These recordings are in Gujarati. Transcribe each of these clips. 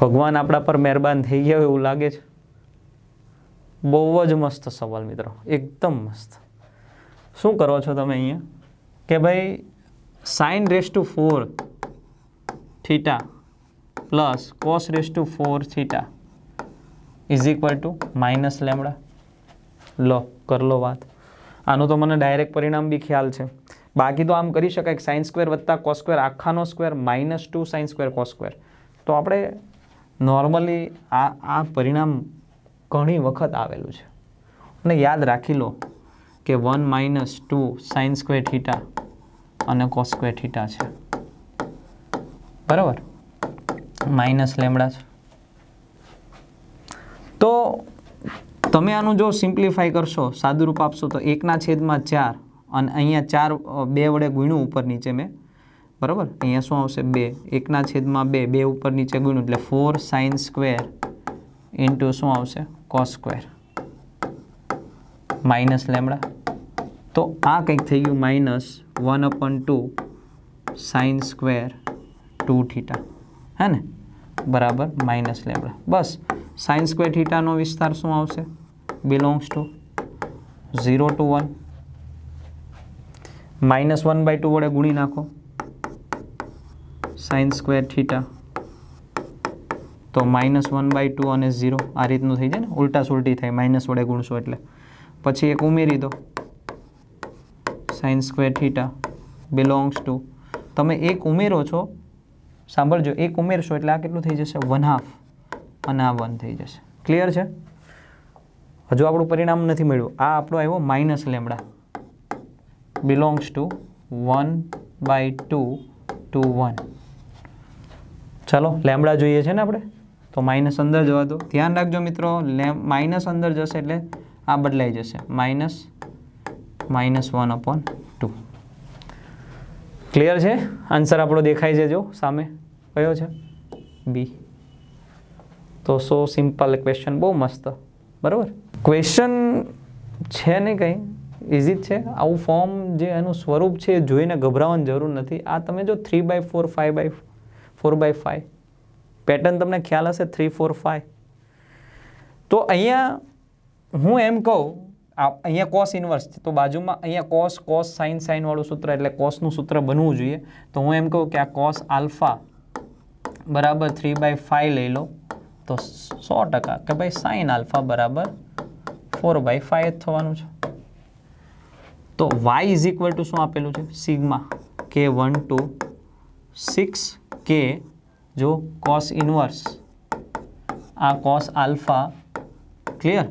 ભગવાન આપણા પર મહેરબાન થઈ ગયા એવું લાગે છે. બહુ જ મસ્ત સવાલ મિત્રો, એકદમ મસ્ત. શું કરો છો તમે અહીંયા કે ભાઈ sin⁴ theta plus cos⁴ theta is equal to -λ. લો કર લો વાત. આનું તો મને ડાયરેક્ટ પરિણામ બી ખ્યાલ છે. બાકી તો આમ કરી શકાય કે sin² + cos² આખાનો square -2 sin² cos². તો આપણે નોર્મલી આ પરિણામ ઘણી વખત આવેલું છે અને યાદ રાખી લો કે 1 - 2 sin² થીટા અને cos² થીટા છે, બરાબર, -λ છે. તો તમે આનું જો સિમ્પ્લિફાઈ કરશો, સાદુરૂપ આપશો તો 1/4 અને અહીંયા 4 2 વડે ગુણ્યું ઉપર નીચે મેં, બરાબર. અહીંયા શું આવશે 2, 1/2 2 ઉપર નીચે ગુણ્યું એટલે 4 sin² ઇન્ટુ શું આવશે cos², -λ. તો આ કંઈક થઈ ગયું -1/2 sin² 2 થીટા, હે ને, બરાબર -λ. બસ sin² થીટાનો વિસ્તાર શું આવશે, બિલોંગ્સ ટુ 0 to 1, -1/2 વડે ગુણી નાખો sin² થીટા, તો -1/2 અને 0 આ રીતનું થઈ જાય ને, ઉલટા સુલટી થાય માઇનસ વડે ગુણશો એટલે. પછી એક ઉમેરી દો sin² થીટા બિલોંગ્સ ટુ, તમે એક ઉમેરો છો, સાંભળજો, એક ઉમેરશો એટલે આ કેટલું થઈ જશે 1/2 અને આ 1 થઈ જશે. ક્લિયર છે? હજુ આપણું પરિણામ નથી મળ્યું. આ આપણો આવ્યો -λ બિલોંગ્સ ટુ 1/2 to 1. ચાલો લેમડા જોઈએ છે ને આપણે, તો માઇનસ અંદર જવા દો. ધ્યાન રાખજો મિત્રો, માઇનસ અંદર જશે એટલે આ બદલાઈ જશે, -1/2. ક્લિયર છે? આન્સર આપણો દેખાય છે, જો સામે કયો છે, બી. તો સો સિમ્પલ ક્વેશ્ચન, બહુ મસ્ત, બરાબર. ક્વેશ્ચન છે ને કંઈ ઇઝી જ છે. આવું ફોર્મ જે એનું સ્વરૂપ છે એ જોઈને ગભરાવાની જરૂર નથી. આ તમે જો 3/4 5/4 પેટર્ન તમને ખ્યાલ હશે, 3 4 5. તો અહીંયા હું એમ કહું, અહીંયા cos ઇન્વર્સ છે, તો બાજુમાં અહીંયા cos sin વાળું સૂત્ર એટલે cosનું સૂત્ર બનવું જોઈએ. તો હું એમ કહું કે આ cos આલ્ફા બરાબર 3/5 લઈ લો, તો 100% કે ભાઈ sin આલ્ફા બરાબર 4/5 જ થવાનું છે. તો y ઇઝ ઇક્વલ ટુ શું આપેલું છે, સિગ્મા k1 to 6k, જો cos ઇન્વર્સ આ cos alpha, clear,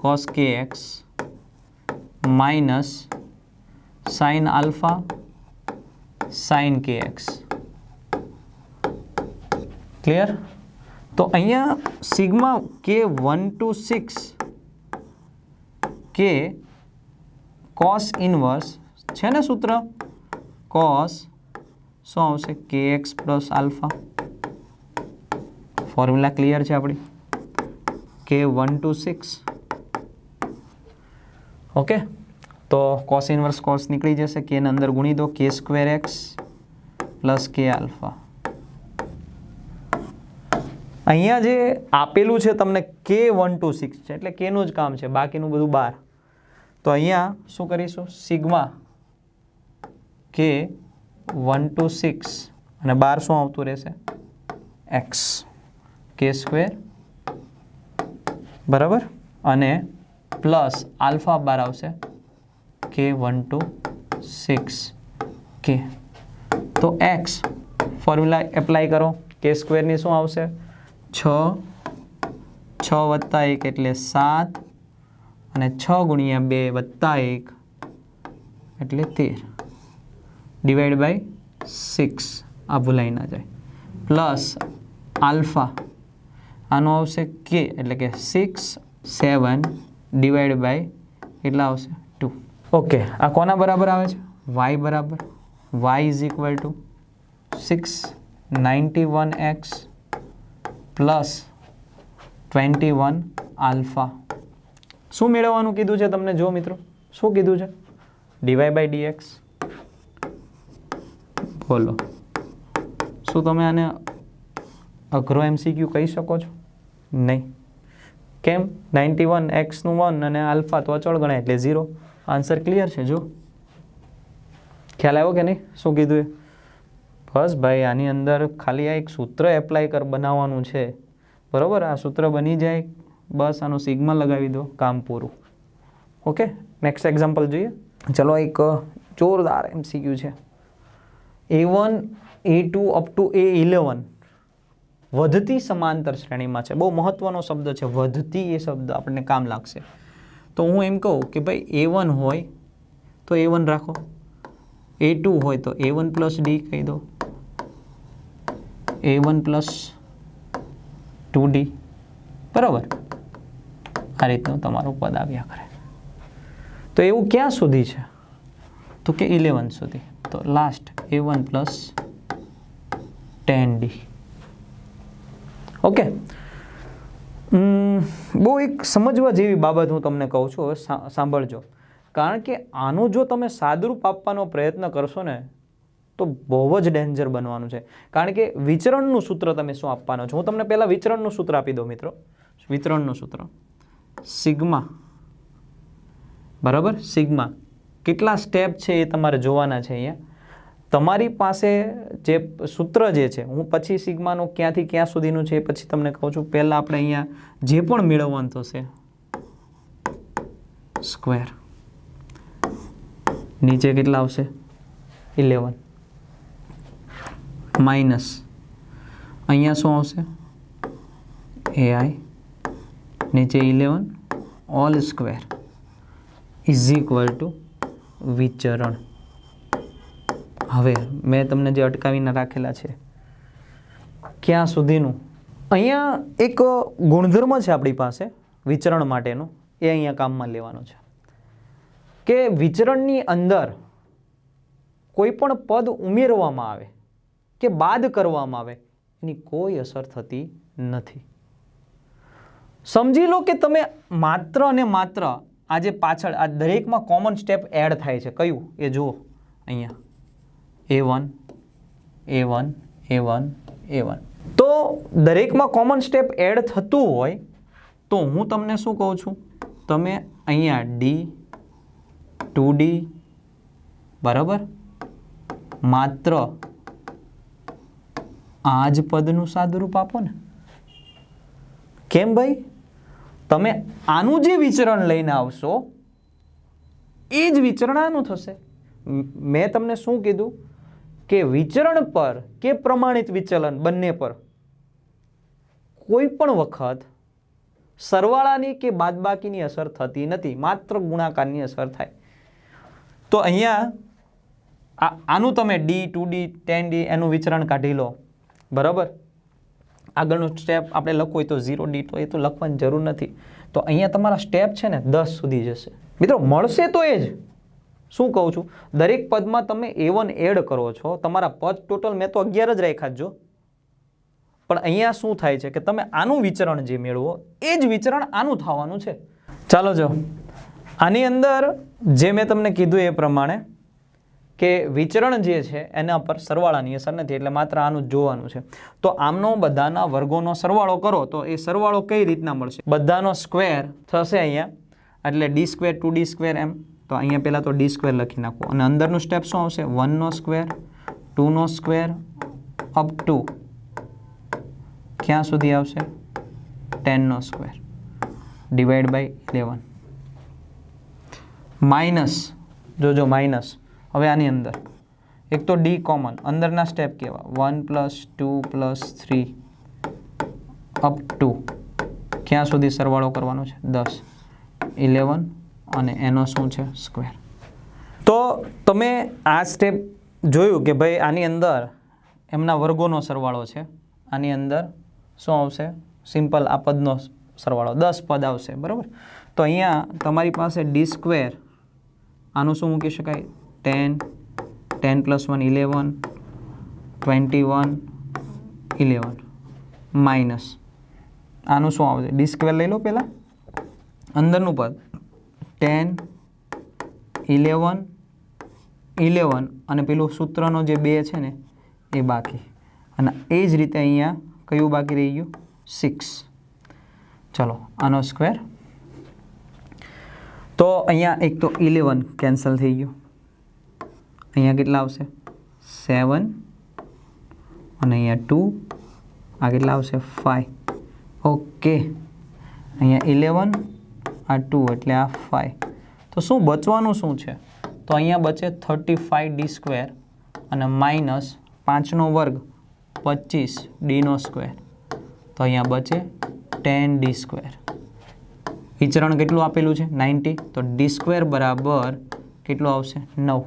cos kx minus sin alpha sin kx, clear. તો અહીંયા sigma k1 to 6k cos inverse છે ને સૂત્ર, cos શું આવશે kx plus alpha. Formula clear છે આપણી, k1 to 6. ઓકે, તો cos ઇન્વર્સ cos નીકળી જશે, k ને અંદર ગુણી દો, k² x plus k alpha. અહીંયા જે આપેલું છે તમને k1 to 6 છે એટલે kનું જ કામ છે, બાકીનું બધું બહાર. તો અહીંયા શું કરીશું, સિગ્મા k1 to 6 અને બાર શું આવતું રહેશે, x k², બરાબર, અને પ્લસ આલ્ફા બાર આવશે k1 to 6k. તો x ફોર્મ્યુલા એપ્લાય કરો, k² ની શું આવશે 6 + 1 એટલે 7 અને 6 × 2 + 1 એટલે 13 ડિવાઈડ બાય 6, આ ભૂલાઈ ના જાય, પ્લસ આલ્ફા આનો આવશે k એટલે કે 6 7 ડિવાઈડ બાય કેટલા આવશે 2. ઓકે, આ કોના બરાબર આવે છે, y બરાબર, y is equal two 691x plus 21 alpha. શું મેળવવાનું કીધું છે તમને, જો મિત્રો શું કીધું છે, dy/dx. બોલો શું તમે આને અઘરો MCQ કહી શકો છો? નહીં. કેમ? 91 x નું 1 અને આલ્ફા તો અચળ ગણાય એટલે 0. આન્સર ક્લિયર છે. જો ખ્યાલ આવ્યો કે નહીં શું કીધું એ? બસ ભાઈ, આની અંદર ખાલી આ એક સૂત્ર એપ્લાય બનાવવાનું છે, બરાબર? આ સૂત્ર બની જાય, બસ આનો સિગ્મા લગાવી દો, કામ પૂરું. ઓકે, નેક્સ્ટ એક્ઝામ્પલ જોઈએ. ચલો, એક જોરદાર MCQ છે. A1 A2 up to A11 વધતી સમાંતર શ્રેણીમાં છે. બહુ મહત્વનો શબ્દ છે વધતી. એ શબ્દ આપણને કામ લાગશે. તો હું એમ કહું કે ભાઈ A1 હોય તો A1 રાખો, A2 હોય તો A1 પ્લસ D કહી દો, A1 પ્લસ 2D, બરાબર? આ રીતનું તમારું પદ આવ્યા કરે. તો એવું ક્યાં સુધી છે? તો કે 11 સુધી. તો last A1 plus 10D. Okay, બહુ એક સમજવા જેવી બાબત હું તમને કહું છું. હવે સાંભળજો, કારણ કે આનું જો તમે સાદુરૂપ આપવાનો પ્રયત્ન કરશો ને તો બહુ જ ડેન્જર બનવાનું છે. કારણ કે વિચરણનું સૂત્ર તમે શું આપવાનો છો? હું તમને પહેલાં વિચરણનું સૂત્ર આપી દઉં મિત્રો. વિતરણનું સૂત્ર સિગ્મા, બરાબર? સિગ્મા કેટલા સ્ટેપ છે એ તમારે જોવાના છે. અહીંયા તમારી પાસે જે સૂત્ર જે છે, હું પછી સિગ્માનું ક્યાંથી ક્યાં સુધીનું છે એ પછી તમને કહું છું. પહેલાં આપણે અહીંયા જે પણ મેળવવાનું થશે સ્ક્વેર, નીચે કેટલા આવશે? 11 માઇનસ અહીંયા શું આવશે? AI નીચે 11 whole square is equal to વિચરણ. હવે મેં તમને જે અટકાવીને રાખેલા છે ક્યાં સુધીનું, અહીંયા એક ગુણધર્મ છે આપણી પાસે વિચરણ માટેનો, એ અહીંયા કામમાં લેવાનો છે કે વિચરણની અંદર કોઈ પણ પદ ઉમેરવામાં આવે કે બાદ કરવામાં આવે એની કોઈ અસર થતી નથી. સમજી લો કે તમે માત્ર અને માત્ર આ જે પાછળ આ દરેકમાં કોમન સ્ટેપ એડ થાય છે, કયું એ જુઓ અહીંયા A1 A1 A1 A1. તો દરેકમાં કોમન સ્ટેપ એડ થતું હોય તો હું તમને શું કહું છું? તમે અહીંયા D 2D, બરાબર, માત્ર આ જ પદનું સાદુરૂપ આપો ને. કેમ ભાઈ? તમે આનું જે વિચરણ લઈને આવશો એ જ વિચરણ આનું થશે. મેં તમને શું કીધું કે વિચરણ પર કે પ્રમાણિત વિચલન બંને પર કોઈ પણ વખત સરવાળાની કે બાદબાકીની અસર થતી નથી, માત્ર ગુણાકારની અસર થાય. તો અહીંયા આનું તમે D 2D 10D એનું વિચરણ કાઢી લો, બરાબર? આગળનું સ્ટેપ આપણે લખવું હોય તો 0D, તો એ તો લખવાની જરૂર નથી. તો અહીંયા તમારા સ્ટેપ છે ને 10 સુધી જશે. મિત્રો મળશે તો એ જ. શું કહું છું? દરેક પદમાં તમે A1 એડ કરો છો, તમારા પદ ટોટલ મેં તો 11 જ રાખ્યા જો. પણ અહીંયા શું થાય છે કે તમે આનું વિચરણ જે મેળવો એ જ વિચરણ આનું થવાનું છે. ચાલો જો આની અંદર જે મેં તમને કીધું એ પ્રમાણે કે વિચરણ જે છે એના પર સરવાળાની અસર નથી, એટલે માત્ર આનું જ જોવાનું છે. તો આમનો બધાના વર્ગોનો સરવાળો કરો તો એ સરવાળો કઈ રીતના મળશે? બધાનો સ્ક્વેર થશે અહીંયા, એટલે D² 2D² એમ. તો અહીંયા પહેલાં તો D² લખી નાખો અને અંદરનું સ્ટેપ શું આવશે? 1નો સ્ક્વેર 2નો સ્ક્વેર અપ ટુ ક્યાં સુધી આવશે? 10નો સ્ક્વેર ડિવાઈડ બાય 11 માઇનસ, જોજો માઇનસ. હવે આની અંદર એક તો D કોમન, અંદરના સ્ટેપ કેવા? 1 + 2 + 3 અપ ટુ ક્યાં સુધી સરવાળો કરવાનો છે? 10 11 અને એનો શું છે? સ્ક્વેર. તો તમે આ સ્ટેપ જોયું કે ભાઈ આની અંદર એમના વર્ગોનો સરવાળો છે, આની અંદર શું આવશે? સિમ્પલ આ પદનો સરવાળો 10 પદ આવશે, બરાબર? તો અહીંયા તમારી પાસે D², આનું શું મૂકી શકાય? 10 10 + 1 11 21 11 માઇનસ આનું શું આવશે? D² લઈ લો પહેલાં, અંદરનું પદ 10 11 11 અને પેલું સૂત્રનો જે 2 છે ને એ બાકી, અને એ જ રીતે અહીંયા કયું બાકી રહી ગયું? 6. ચલો આનો સ્ક્વેર. તો અહીંયા એક તો 11 કેન્સલ થઈ ગયું. અહીંયા કેટલા આવશે? 7 અને અહીંયા 2. આ કેટલા આવશે? 5. ઓકે, અહીંયા 11, આ 2 એટલે આ 5. તો શું બચવાનું શું છે? તો અહીંયા બચે 35d² અને માઇનસ 5નો વર્ગ 25d નો સ્ક્વેર. તો અહીંયા બચે 10d². વિચરણ કેટલું આપેલું છે? 90. તો d² બરાબર કેટલું આવશે? 9.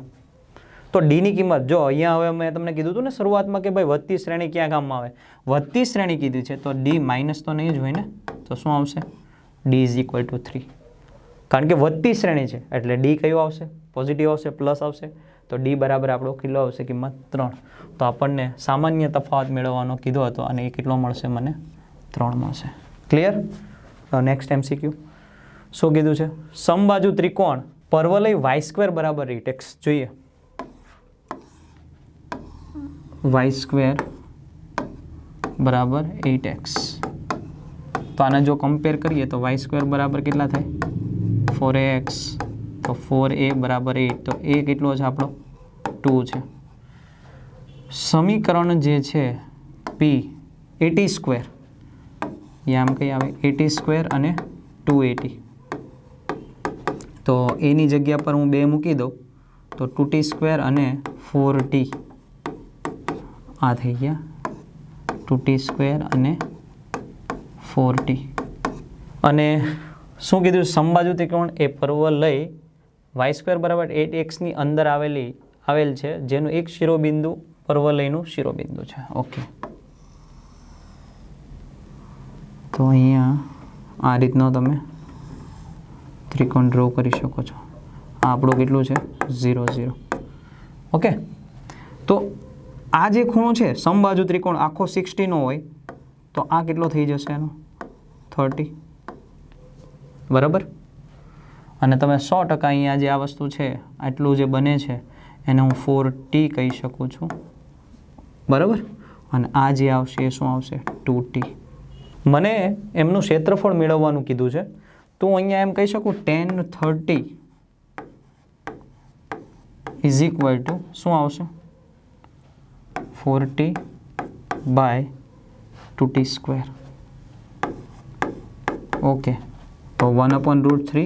તો ડીની કિંમત જો અહીંયા હવે મેં તમને કીધું હતું ને શરૂઆતમાં કે ભાઈ વધતી શ્રેણી ક્યાં કામમાં આવે? વધતી શ્રેણી કીધી છે તો ડી માઇનસ તો નહીં જ હોય ને. તો શું આવશે? D is equal two 3. કારણ કે વધતી શ્રેણી છે એટલે ડી કયું આવશે? પોઝિટિવ આવશે, પ્લસ આવશે. તો ડી બરાબર આપણો કેટલો આવશે? કિંમત 3. તો આપણને સામાન્ય તફાવત મેળવવાનો કીધો હતો અને એ કેટલો મળશે મને? 3 મળશે. ક્લિયર? નેક્સ્ટ MCQ શું કીધું છે? સમબાજુ ત્રિકોણ પર્વલય y² બરાબર 8x જોઈએ. y² બરાબર 8x. તો આને જો કમ્પેર કરીએ તો y² બરાબર કેટલા થાય? 4ax. તો 4a બરાબર 8. તો a કેટલો છે આપણો? 2 છે. સમીકરણ જે છે p 80², આમ કઈ આવે? 80² અને 280. તો એની જગ્યા પર હું 2 મૂકી દઉં તો 2t² અને 4t આ થઈ ગયા 2t² અને 4t. અને શું કીધું? સમબાજુ ત્રિકોણ એ પર્વલય y² બરાબર 8x ની અંદર આવેલ છે જેનું એક શિરોબિંદુ પર્વલયનું શિરોબિંદુ છે. ઓકે, તો અહીંયા આ રીતનો તમે ત્રિકોણ ડ્રો કરી શકો છો. આ આપણું કેટલું છે? 0, 0. ઓકે, તો આ જે ખૂણો છે સમબાજુ ત્રિકોણ આખો 60 નો હોય તો આ કેટલો થઈ જશે? એનો 30. બરાબર. અને તમે 100% અહીંયા જે આ વસ્તુ છે આટલું જે બને છે એને હું 4t કહી શકું છું. બરાબર. અને આ જે આવશે એ શું આવશે? 2t. મને એમનું ક્ષેત્રફળ મેળવવાનું કીધું છે તો હું અહીંયા એમ કહી શકું 10, 30 ઇઝ ઇક્વલ ટુ શું આવશે? 4t by 2t². ઓકે, તો 1/√3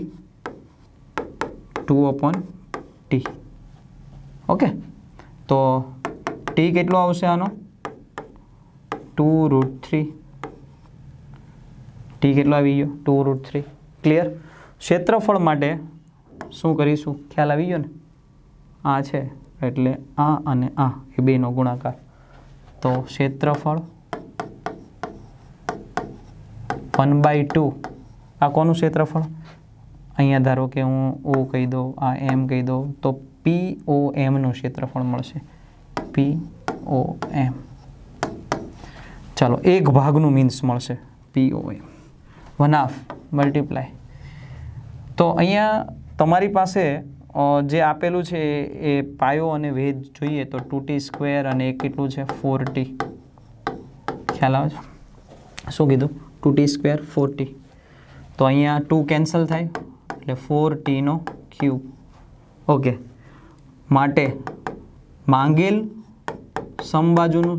2/t. ઓકે, તો t કેટલો આવશે આનો? 2√3. t કેટલો આવી ગયો? 2√3. ક્લિયર? ક્ષેત્રફળ માટે શું કરીશું? ખ્યાલ આવી ગયો ને? આ છે એટલે આ અને આ એ બેનો ગુણાકાર. તો ક્ષેત્રફળ 1/2. આ કોનું ક્ષેત્રફળ? અહીંયા ધારો કે હું O કહી દઉં, આ M કહી દઉં તો POMનું ક્ષેત્રફળ મળશે. POM. ચાલો, એક ભાગનું મીન્સ મળશે POM. 1/2 મલ્ટીપ્લાય. તો અહીંયા તમારી પાસે જે આપેલું છે એ પાયો અને વેધ જોઈએ તો 2t² અને એક કેટલું છે? 4t. ખ્યાલ આવે છે? શું કીધું? 2t², 4t. તો અહીંયા 2 કેન્સલ થાય એટલે 4t³. ઓકે, માટે માંગેલ સમબાજુનું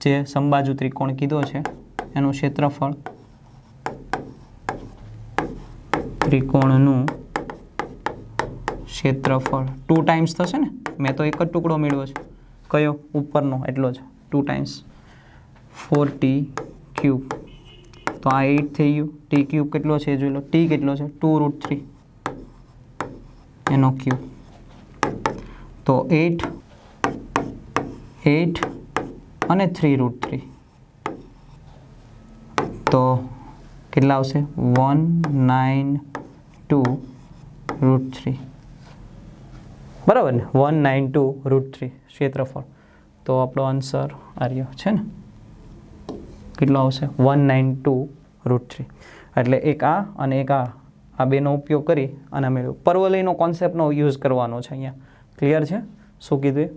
જે સમબાજુ ત્રિકોણ કીધો છે એનું ક્ષેત્રફળ ત્રિકોણનું ક્ષેત્રફળ 2 ટાઈમ્સ થશે ને? મેં તો એક જ ટુકડો મેળવ્યો છે. કયો? ઉપરનો, એટલો જ. 2 ટાઈમ્સ 4t³. તો આ 8 થઈ ગયું. t³ કેટલો છે જોઈ લો. t કેટલો છે? 2√3 એનો ક્યુબ. તો 8 અને 3√3 તો કેટલા આવશે? 192√3. બરાબર ને? 192√3 ક્ષેત્રફળ. તો આપણો આન્સર આર્યો છે ને? કેટલો આવશે? 192√3. એટલે એક આ અને એક આ બેનો ઉપયોગ કરી અને મેળવ્યું. પર્વલયનો કોન્સેપ્ટનો યુઝ કરવાનો છે અહીંયા. ક્લિયર છે? શું કીધું?